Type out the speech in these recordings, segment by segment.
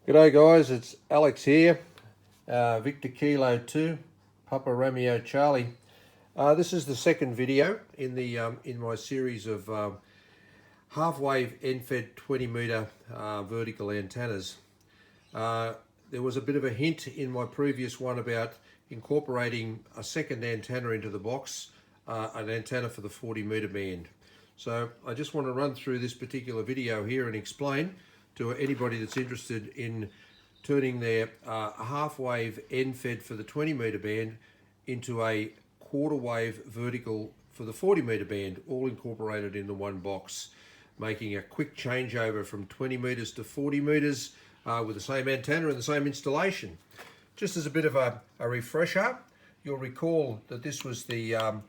G'day guys, it's Alex here, Victor Kilo 2, Papa Romeo Charlie. This is the second video in my series of half-wave end-fed 20-meter vertical antennas. There was a bit of a hint in my previous one about incorporating a second antenna into the box, an antenna for the 40-meter band. So I just want to run through this particular video here and explain to anybody that's interested in turning their half-wave end-fed for the 20-meter band into a quarter-wave vertical for the 40-meter band, all incorporated into one box, making a quick changeover from 20 meters to 40 meters with the same antenna and the same installation. Just as a bit of a refresher, you'll recall that this was the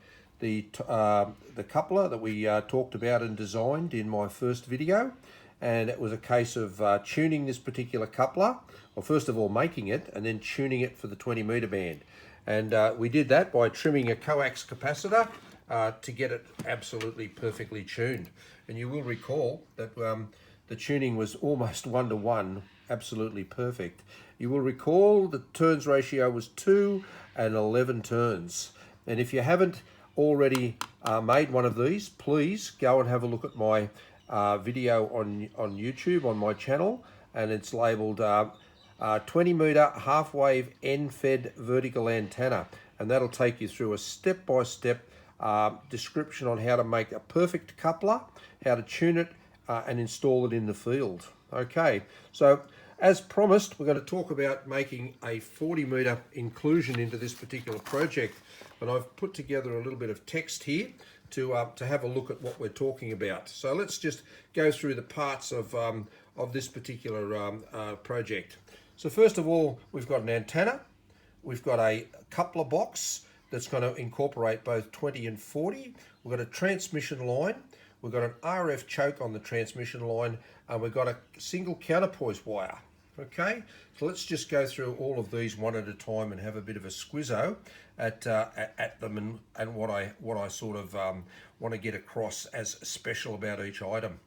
coupler that we talked about and designed in my first video. And it was a case of tuning this particular coupler, well, first of all making it and then tuning it for the 20-meter band. And we did that by trimming a coax capacitor to get it absolutely perfectly tuned. And you will recall that the tuning was almost 1-to-1, absolutely perfect. You will recall the turns ratio was 2 and 11 turns. And if you haven't already made one of these, please go and have a look at my video on YouTube on my channel, and it's labeled 20-meter half-wave end-fed vertical antenna, and that'll take you through a step-by-step description on how to make a perfect coupler, how to tune it and install it in the field. Okay, so as promised, we're going to talk about making a 40-meter inclusion into this particular project, and I've put together a little bit of text here to have a look at what we're talking about. So let's just go through the parts of this particular project. So first of all, we've got an antenna, we've got a coupler box that's going to incorporate both 20 and 40, we've got a transmission line, we've got an RF choke on the transmission line, and we've got a single counterpoise wire. Okay, so let's just go through all of these one at a time and have a bit of a squizzo at them and what I sort of want to get across as special about each item.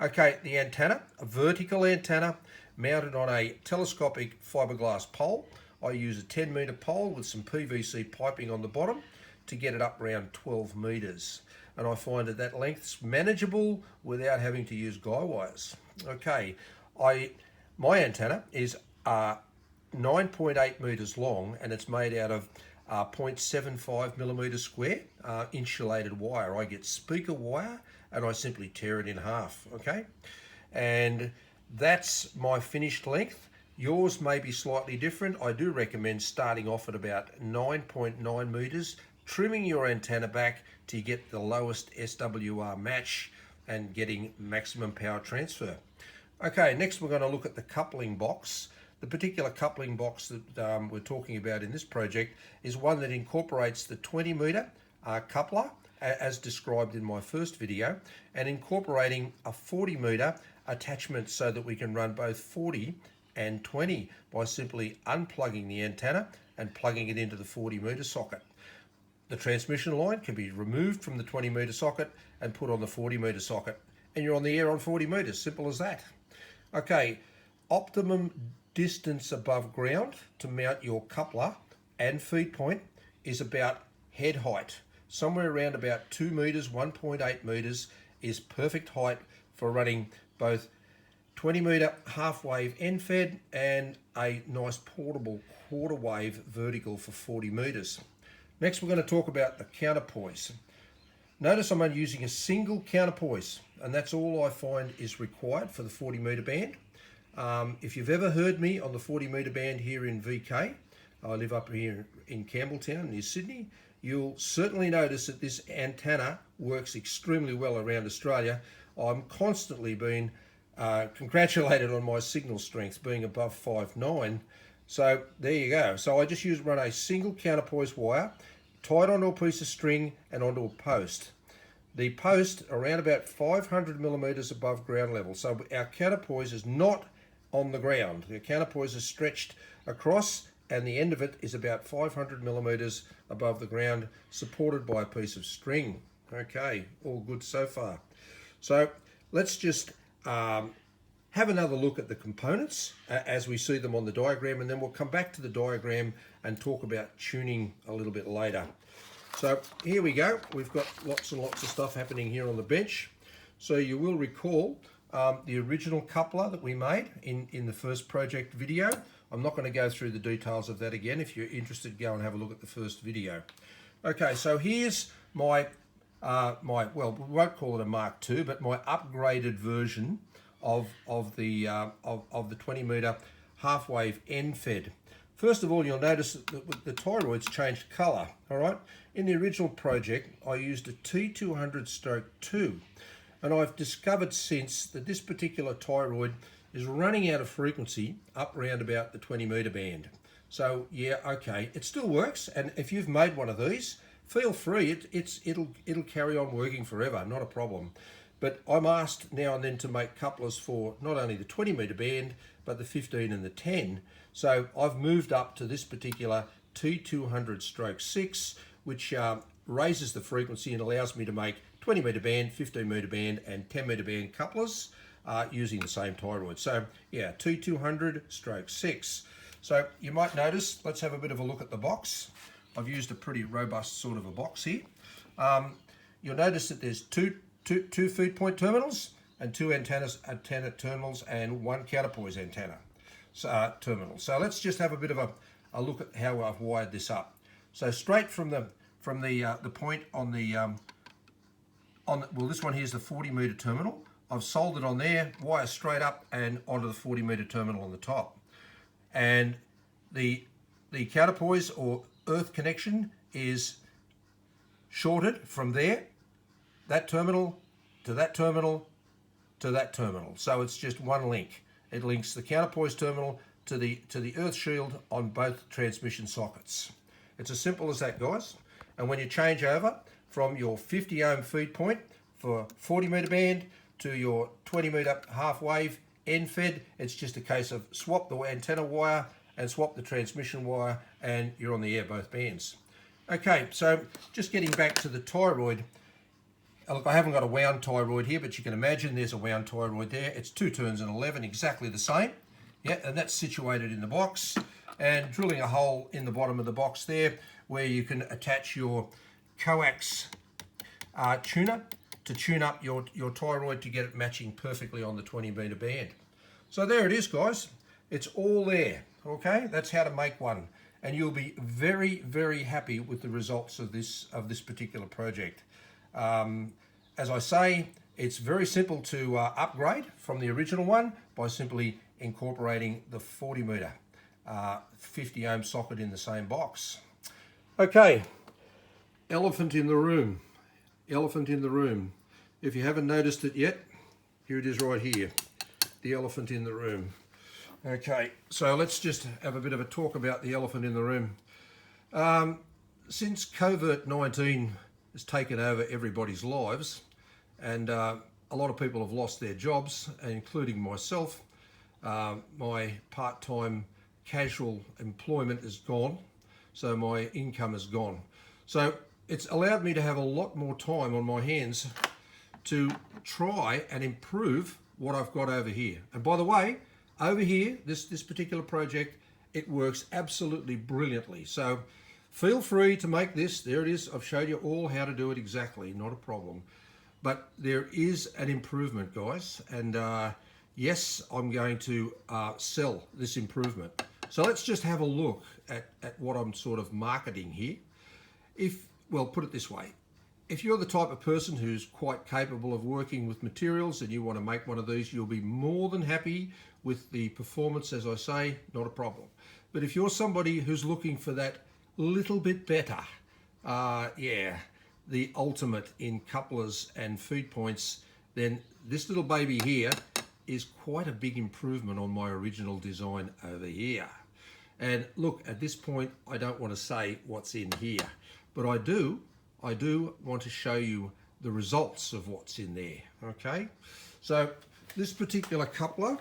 Okay, the antenna, a vertical antenna mounted on a telescopic fiberglass pole. I use a 10-meter pole with some PVC piping on the bottom to get it up around 12 meters. And I find that length's manageable without having to use guy wires. Okay, my antenna is 9.8 meters long, and it's made out of 0.75 millimeters square insulated wire. I get speaker wire and I simply tear it in half. Okay, and that's my finished length. Yours may be slightly different. I do recommend starting off at about 9.9 meters, trimming your antenna back to get the lowest SWR match and getting maximum power transfer. Okay, next we're going to look at the coupling box. The particular coupling box that we're talking about in this project is one that incorporates the 20-meter coupler as described in my first video, and incorporating a 40-meter attachment so that we can run both 40 and 20 by simply unplugging the antenna and plugging it into the 40-meter socket. The transmission line can be removed from the 20-meter socket and put on the 40-meter socket, and you're on the air on 40 meters, simple as that. Okay, optimum distance above ground to mount your coupler and feed point is about head height. Somewhere around about 2 meters, 1.8 meters is perfect height for running both 20-meter half-wave end-fed and a nice portable quarter-wave vertical for 40 meters. Next, we're going to talk about the counterpoise. Notice I'm only using a single counterpoise, and that's all I find is required for the 40-meter band. If you've ever heard me on the 40-meter band here in VK, I live up here in Campbelltown near Sydney, you'll certainly notice that this antenna works extremely well around Australia. I'm constantly being congratulated on my signal strength being above 5.9. So there you go. So I just run a single counterpoise wire, tied onto a piece of string and onto a post. The post around about 500 millimeters above ground level. So our counterpoise is not on the ground. The counterpoise is stretched across, and the end of it is about 500 millimeters above the ground, supported by a piece of string. Okay, all good so far. So let's just have another look at the components as we see them on the diagram, and then we'll come back to the diagram and talk about tuning a little bit later. So here we go. We've got lots and lots of stuff happening here on the bench. So you will recall the original coupler that we made in the first project video. I'm not going to go through the details of that again. If you're interested, go and have a look at the first video. Okay, so here's my, well, we won't call it a Mark II, but my upgraded version of the 20 metre half wave end fed. First of all, you'll notice that the toroids changed colour, all right? In the original project, I used a T200/2, and I've discovered since that this particular toroid is running out of frequency up around about the 20 metre band. So yeah, okay, it still works, and if you've made one of these, feel free, it'll carry on working forever, not a problem. But I'm asked now and then to make couplers for not only the 20 metre band, but the 15 and the 10. So I've moved up to this particular T200/6, which raises the frequency and allows me to make 20 metre band, 15 metre band, and 10 metre band couplers using the same toroid. So yeah, T200/6. So you might notice, let's have a bit of a look at the box. I've used a pretty robust sort of a box here. You'll notice that there's two feed point terminals and two antenna terminals and one counterpoise antenna terminal. So let's just have a bit of a look at how I've wired this up. So straight from the point on the well, this one here's the 40 metre terminal. I've soldered on there, wire straight up and onto the 40 metre terminal on the top. And the counterpoise or earth connection is shorted from there, that terminal to that terminal to that terminal. So it's just one link. It links the counterpoise terminal to the earth shield on both transmission sockets. It's as simple as that, guys. And when you change over from your 50 ohm feed point for 40 metre band to your 20 metre half wave end fed, it's just a case of swap the antenna wire and swap the transmission wire, and you're on the air both bands. Okay, so just getting back to the toroid. Look, I haven't got a wound toroid here, but you can imagine there's a wound toroid there. It's 2 turns and 11, exactly the same. Yeah, and that's situated in the box, and drilling a hole in the bottom of the box there where you can attach your coax tuner to tune up your toroid to get it matching perfectly on the 20 metre band. So there it is, guys. It's all there, okay? That's how to make one. And you'll be very, very happy with the results of this particular project. As I say, it's very simple to upgrade from the original one by simply incorporating the 40 metre 50 ohm socket in the same box. Okay, elephant in the room. Elephant in the room. If you haven't noticed it yet, here it is right here. The elephant in the room. Okay, so let's just have a bit of a talk about the elephant in the room. Since COVID-19 has taken over everybody's lives, and a lot of people have lost their jobs, including myself, my part-time casual employment is gone, so my income is gone. So it's allowed me to have a lot more time on my hands to try and improve what I've got over here. And by the way, over here, this particular project, it works absolutely brilliantly. So feel free to make this. There it is. I've showed you all how to do it exactly, not a problem. But there is an improvement, guys. And yes, I'm going to sell this improvement. So let's just have a look at what I'm sort of marketing here. Well, put it this way. If you're the type of person who's quite capable of working with materials and you want to make one of these, you'll be more than happy with the performance, as I say, not a problem. But if you're somebody who's looking for that little bit better, yeah, the ultimate in couplers and feed points, then this little baby here is quite a big improvement on my original design over here. And look, at this point, I don't want to say what's in here, but I do want to show you the results of what's in there, okay? So this particular coupler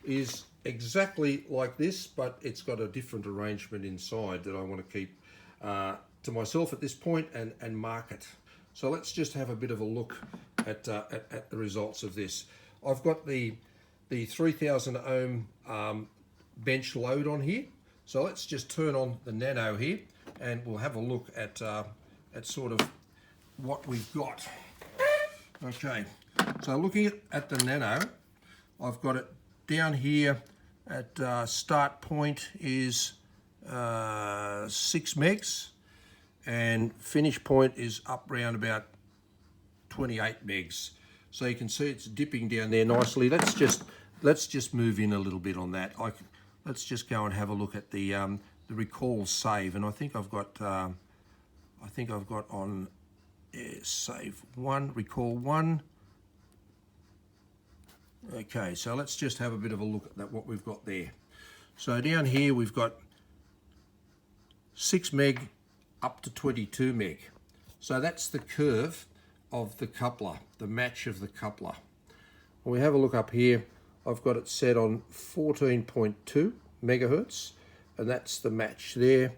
is exactly like this, but it's got a different arrangement inside that I want to keep to myself at this point and market. So let's just have a bit of a look at the results of this. I've got the the 3000 ohm bench load on here. So let's just turn on the Nano here and we'll have a look at sort of what we've got. Okay, so looking at the Nano, I've got it down here at start point is 6 megs and finish point is up round about 28 megs. So you can see it's dipping down there nicely. Let's just move in a little bit on that. Let's just go and have a look at the recall save, and I think I've got on save 1, recall 1. Okay, so let's just have a bit of a look at what we've got there. So down here we've got 6 meg up to 22 meg. So that's the curve of the coupler, the match of the coupler. When we have a look up here, I've got it set on 14.2 megahertz, and that's the match there.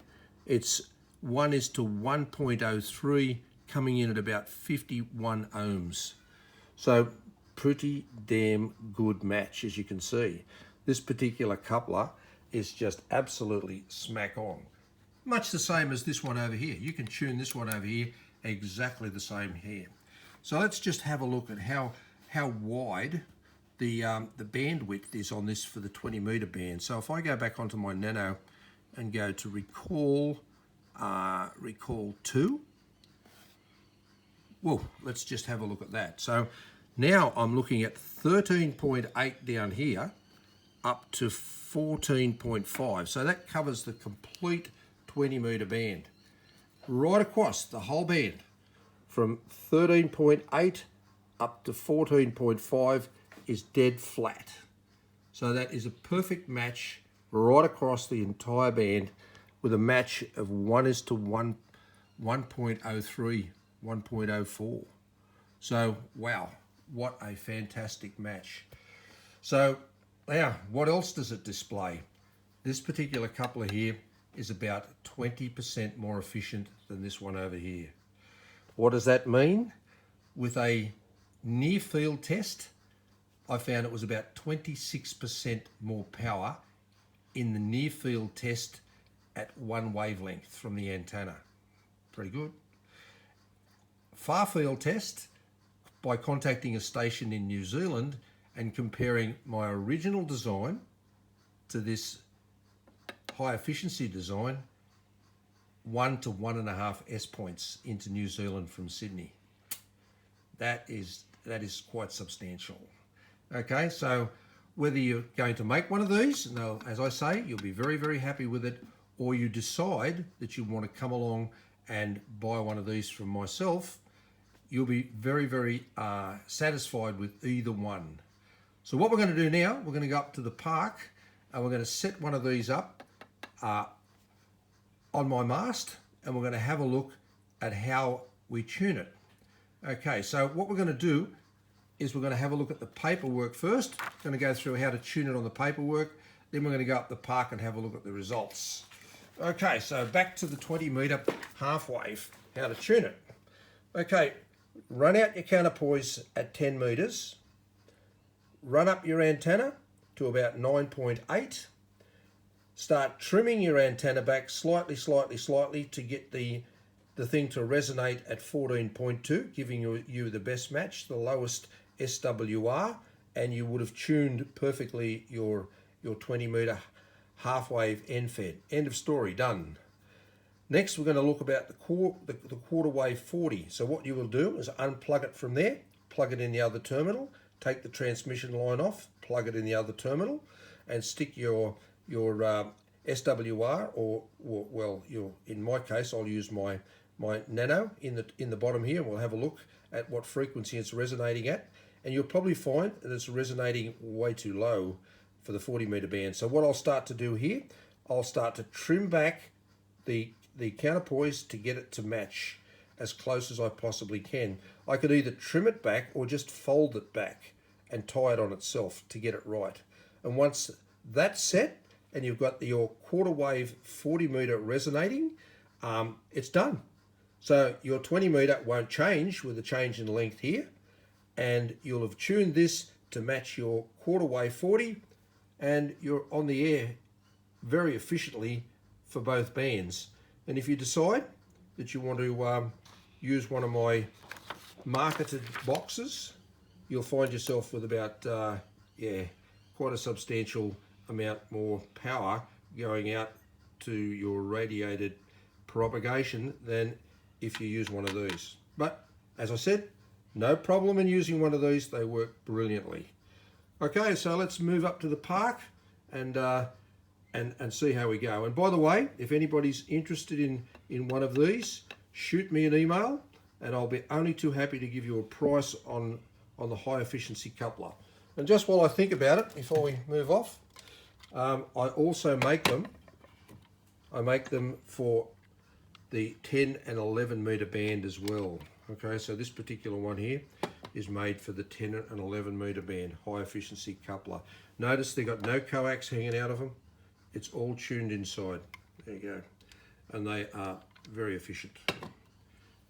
It's 1:1.03, coming in at about 51 ohms. So pretty damn good match, as you can see. This particular coupler is just absolutely smack on. Much the same as this one over here. You can tune this one over here exactly the same here. So let's just have a look at how wide the bandwidth is on this for the 20 meter band. So if I go back onto my Nano and go to recall 2, well, let's just have a look at that. So now I'm looking at 13.8 down here up to 14.5. So that covers the complete 20 meter band. Right across the whole band from 13.8 up to 14.5 is dead flat. So that is a perfect match right across the entire band with a match of 1:1, 1.03, 1.04. So, wow, what a fantastic match. So, now, what else does it display? This particular coupler here is about 20% more efficient than this one over here. What does that mean? With a near field test, I found it was about 26% more power in the near field test at 1 wavelength from the antenna. Pretty good. Far field test, by contacting a station in New Zealand and comparing my original design to this high efficiency design, 1 to 1.5 S points into New Zealand from Sydney. That is quite substantial. Okay, so whether you're going to make one of these, now, as I say, you'll be very, very happy with it, or you decide that you want to come along and buy one of these from myself, you'll be very, very satisfied with either one. So what we're going to do now, we're going to go up to the park and we're going to set one of these up on my mast, and we're going to have a look at how we tune it. Okay, so what we're going to do is we're going to have a look at the paperwork first. We're going to go through how to tune it on the paperwork. Then we're going to go up the park and have a look at the results. Okay, so back to the 20 meter half wave, how to tune it. Okay, run out your counterpoise at 10 meters. Run up your antenna to about 9.8. Start trimming your antenna back slightly to get the thing to resonate at 14.2, giving you the best match, the lowest SWR, and you would have tuned perfectly your 20 meter half wave end fed. End of story, done. Next, we're going to look about the quarter wave 40. So what you will do is unplug it from there, plug it in the other terminal, take the transmission line off, plug it in the other terminal, and stick your SWR, or well, in my case, I'll use my Nano in the bottom here, and we'll have a look at what frequency it's resonating at, and you'll probably find that it's resonating way too low for the 40 meter band. So what I'll start to do here, I'll start to trim back the counterpoise to get it to match as close as I possibly can. I could either trim it back or just fold it back and tie it on itself to get it right. And once that's set and you've got your quarter wave 40 meter resonating, it's done. So your 20 meter won't change with a change in length here, and you'll have tuned this to match your quarter wave 40, and you're on the air very efficiently for both bands. And if you decide that you want to use one of my marketed boxes, you'll find yourself with about quite a substantial amount more power going out to your radiated propagation than if you use one of these. But as I said, no problem in using one of these, they work brilliantly. Okay, so let's move up to the park and see how we go. And by the way, if anybody's interested in one of these, shoot me an email and I'll be only too happy to give you a price on the high efficiency coupler. And just while I think about it, before we move off, I also make them. I make them for the 10 and 11 meter band as well. Okay, so this particular one here is made for the 10 and 11 meter band, high efficiency coupler. Notice they've got no coax hanging out of them. It's all tuned inside. There you go. And they are very efficient.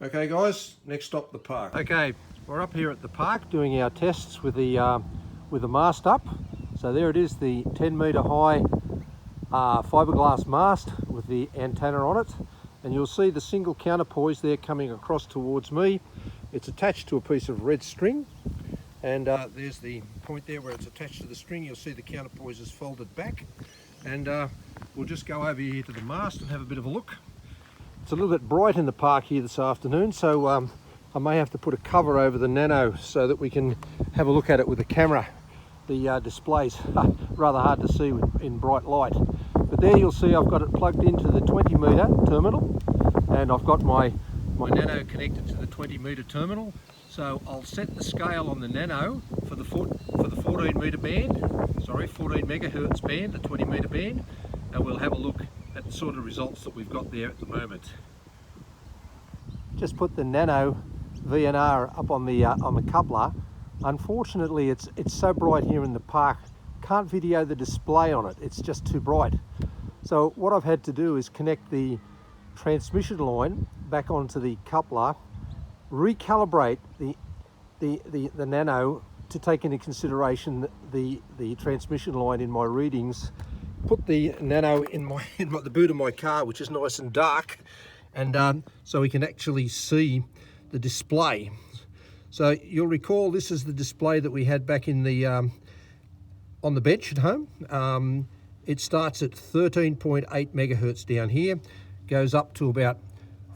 Okay guys, next stop, the park. Okay, we're up here at the park doing our tests with the mast up. So there it is, the 10 meter high fiberglass mast with the antenna on it. And you'll see the single counterpoise there coming across towards me. It's attached to a piece of red string, and there's the point there where it's attached to the string. You'll see the counterpoise is folded back, and we'll just go over here to the mast and have a bit of a look. It's a little bit bright in the park here this afternoon, so I may have to put a cover over the Nano so that we can have a look at it with the camera. The display's rather hard to see in bright light. But there you'll see I've got it plugged into the 20 meter terminal, and I've got my Nano connected to the 20 meter terminal. So I'll set the scale on the Nano for the 14 meter band, 14 megahertz band, the 20 meter band, and we'll have a look at the sort of results that we've got there at the moment. Just put the Nano VNR up on the coupler. Unfortunately, it's so bright here in the park, can't video the display on it. It's just too bright. So what I've had to do is connect the transmission line back onto the coupler, recalibrate the Nano to take into consideration the transmission line in my readings, put the Nano in the boot of my car, which is nice and dark, and so we can actually see the display. So you'll recall this is the display that we had back in the on the bench at home. It starts at 13.8 megahertz down here, goes up to about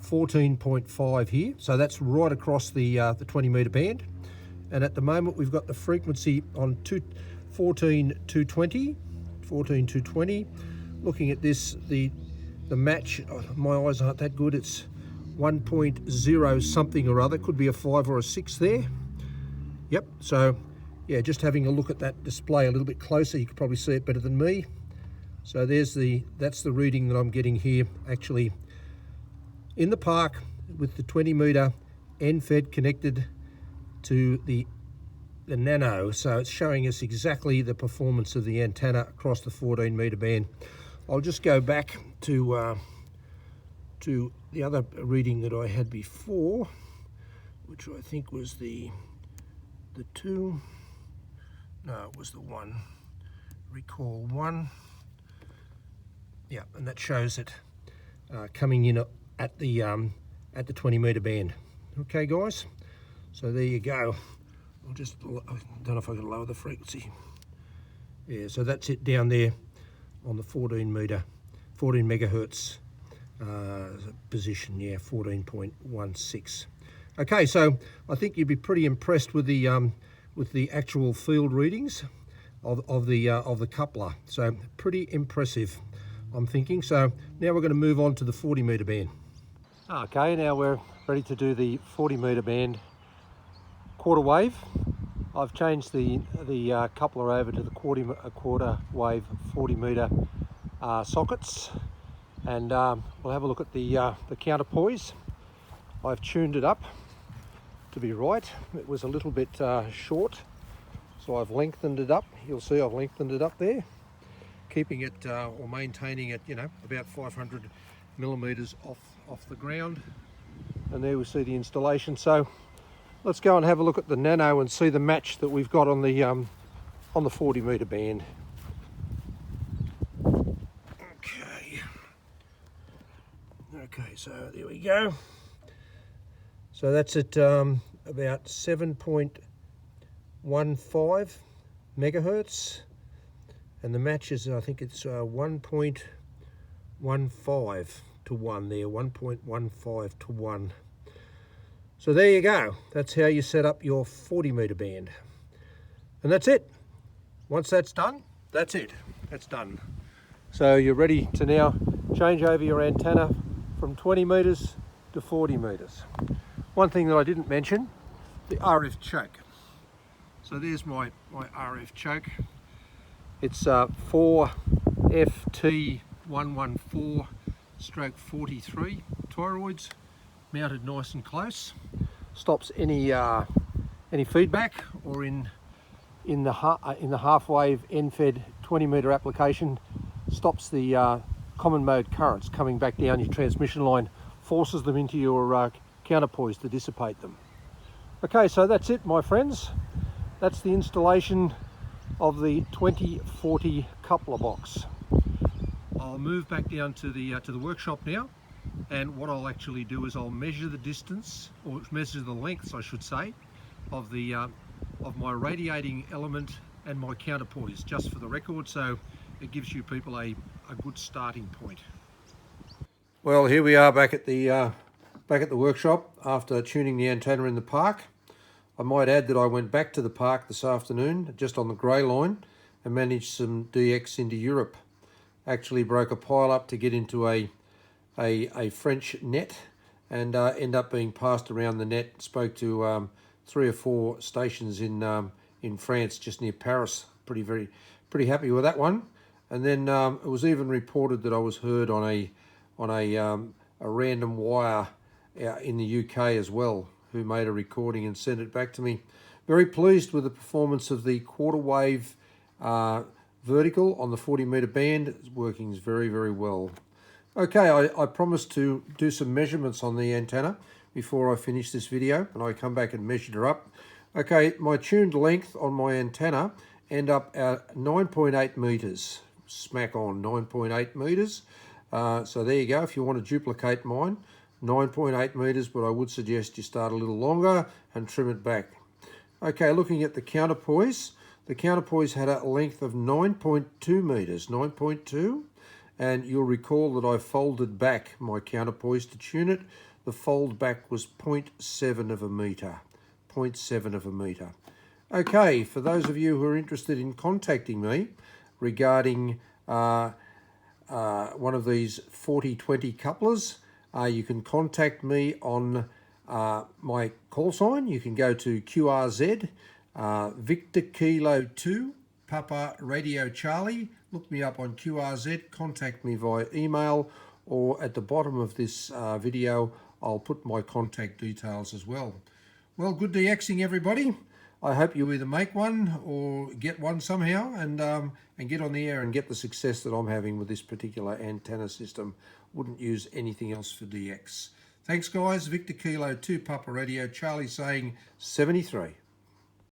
14.5 here. So that's right across the 20 meter band. And at the moment we've got the frequency on 14.220. Looking at this, the match, my eyes aren't that good. It's 1.0 something or other. Could be a 5 or a 6 there. Yep. So yeah, just having a look at that display a little bit closer, you could probably see it better than me. So that's the reading that I'm getting here, actually in the park with the 20 meter end-fed connected to the Nano. So it's showing us exactly the performance of the antenna across the 14 meter band. I'll just go back to the other reading that I had before, which I think was the 2. No, it was the 1. Recall 1. Yeah, and that shows it coming in at the 20 meter band. Okay, guys. So there you go. I don't know if I can lower the frequency. Yeah, so that's it down there on the 14 megahertz position. Yeah, 14.16. Okay, so I think you'd be pretty impressed with the actual field readings of the coupler. So pretty impressive, I'm thinking. So now we're going to move on to the 40 meter band. Okay, now we're ready to do the 40 meter band quarter wave. I've changed the coupler over to the quarter wave 40 meter sockets, and we'll have a look at the counterpoise. I've tuned it up to be right. It was a little bit short, so I've lengthened it up. You'll see I've lengthened it up there, keeping it or maintaining it, you know, about 500 millimeters off the ground. And there we see the installation. So let's go and have a look at the Nano and see the match that we've got on the 40 metre band. Okay, so there we go. So that's at about 7.15 megahertz, and the match is, I think it's 1.15 to 1 there, 1.15 to 1. So there you go. That's how you set up your 40 metre band. And that's it. Once that's done, that's it. That's done. So you're ready to now change over your antenna from 20 metres to 40 metres. One thing that I didn't mention, the RF choke. So there's my RF choke. It's 4FT114/43 toroids, mounted nice and close. Stops any feedback, or in the half wave end-fed 20 metre application, stops the common mode currents coming back down your transmission line, forces them into your counterpoise to dissipate them. Okay, so that's it, my friends. That's the installation of the 2040 coupler box. I'll move back down to the workshop now, and what I'll actually do is I'll measure the distance, or measure the lengths I should say, of my radiating element and my counterpoise, just for the record, so it gives you people a good starting point. Well, here we are back at the workshop after tuning the antenna in the park. I might add that I went back to the park this afternoon, just on the grey line, and managed some DX into Europe. Actually broke a pile up to get into a French net, and end up being passed around the net. Spoke to 3 or 4 stations in France, just near Paris. Pretty happy with that one. And then it was even reported that I was heard on a random wire in the UK as well, who made a recording and sent it back to me. Very pleased with the performance of the quarter wave vertical on the 40 metre band. It's working very, very well. Okay, I promised to do some measurements on the antenna before I finish this video, and I come back and measured her up. Okay, my tuned length on my antenna end up at 9.8 metres. Smack on, 9.8 metres. So there you go. If you want to duplicate mine, 9.8 metres, but I would suggest you start a little longer and trim it back. Okay, looking at the counterpoise had a length of 9.2 metres, 9.2, and you'll recall that I folded back my counterpoise to tune it. The fold back was 0.7 of a metre, 0.7 of a metre. Okay, for those of you who are interested in contacting me regarding one of these 4020 couplers, you can contact me on my call sign. You can go to QRZ, Victor Kilo 2, Papa Radio Charlie. Look me up on QRZ, contact me via email, or at the bottom of this video, I'll put my contact details as well. Well, good DXing everybody. I hope you either make one or get one somehow, and get on the air and get the success that I'm having with this particular antenna system. Wouldn't use anything else for DX. Thanks guys, Victor Kilo 2, Papa Radio Charlie saying 73.